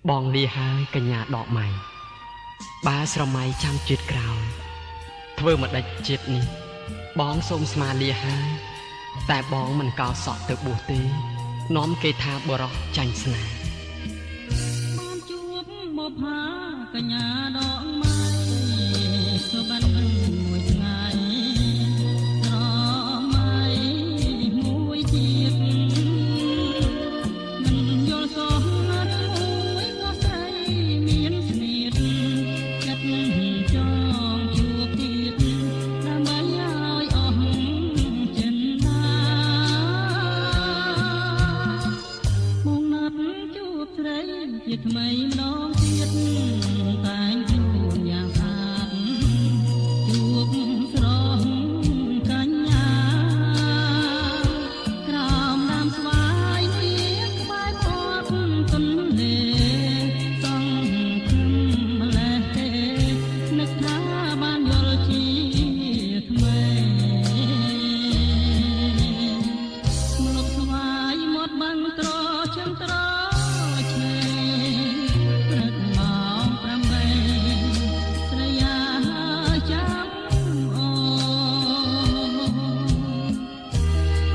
បងលាហើយកញ្ញាដកម៉ៃបាស្រមៃចាំជាតិក្រោយធ្វើមកដាច់ជាតិនេះបងសូមស្មាលាហើយតែបងមិនកោសក់ទៅបួសទេនាំគេថាបរោះចាញ់ស្នេហ៍បានជួបមកផាកញ្ញាដកម៉ៃសុបិនមួយថ្ងៃត្រម៉ៃមួយទៀតមិនយល់សោះណាត់មួយក៏ស្រីមានស្នៀតចិត្តចង់ជួបទៀតដើម្បីឲ្យអស់ចិន្តាមកណាត់ជួបស្រីជាថ្មីម្ដងទៀតតែងខ្លួនយ៉ាងស្អាតជួបស្រស់កញ្ញាក្រោមដើមស្វាយនេះក្បែរមាត់ទន្លេសង្ឃឹមម្លេះទេនឹកថាបានយល់ជាថ្មីមកស្វាយមាត់បាំងត្រជើងត្រឆ្នេរព្រឹកម៉ោង8ស្រីយ៉ាចាំអូ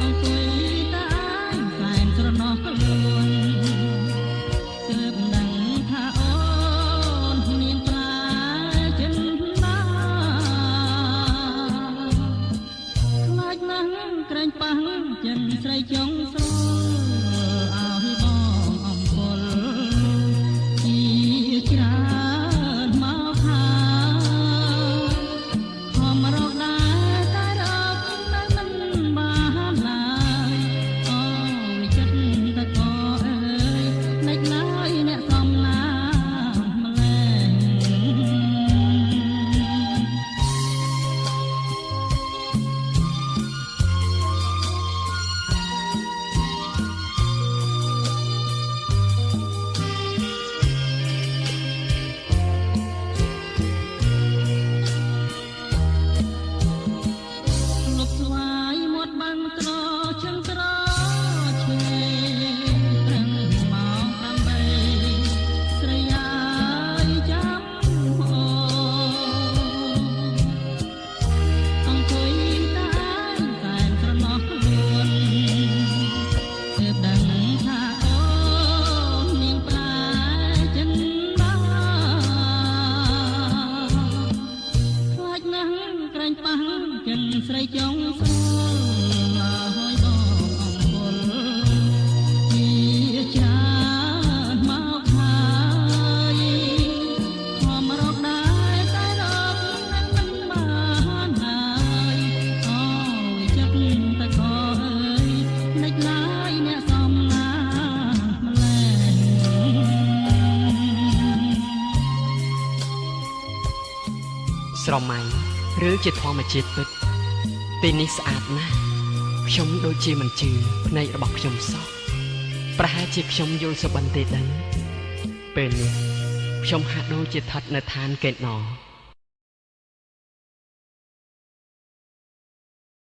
អង្គុយតែឯងសែនស្រណោះខ្លួនទើបដឹងថាអូនមានប្រាចិនណាខ្លាចណាស់ក្រែងប៉ះចិនស្រីចង់ស្រឲ្យបងអង្គុលជាច្រើនមកថាខំរកដែរតែរកនៅមិនបានឡើយអូយចិត្តតកអើយលេចឡើយអ្នកសំណាម្លេងលុបស្វាយមាត់បាំងត្រជើងត្រឆ្នេរព្រឹកម៉ោង8ស្រីយ៉ាចាំអូអង្គុយតែឯងសែនស្រណោះខ្លួនទើបដឹងថាអូនមានប្រាចិនណាខ្លាចណាស់ក្រែងប៉ះចិនស្រីចង់ស្រួលឲ្យបងអង្គុលជាច្រើនមកហើយធម្មរកដែរតែរកមិនបានហើយអូយចិត្តតកអើយលេចឡើយអ្នកសំណាម្លេះស្រមៃឬជាធម្មជាតិពិតទីនេះស្អាតណាស់ខ្ញុំដូចជាមិនជឿភ្នែករបស់ខ្ញុំសោះប្រហែលជាខ្ញុំយល់សុបិនទេដឹងពេលនេះខ្ញុំហាក់ដូចជាស្ថិតនៅឋានកេតណ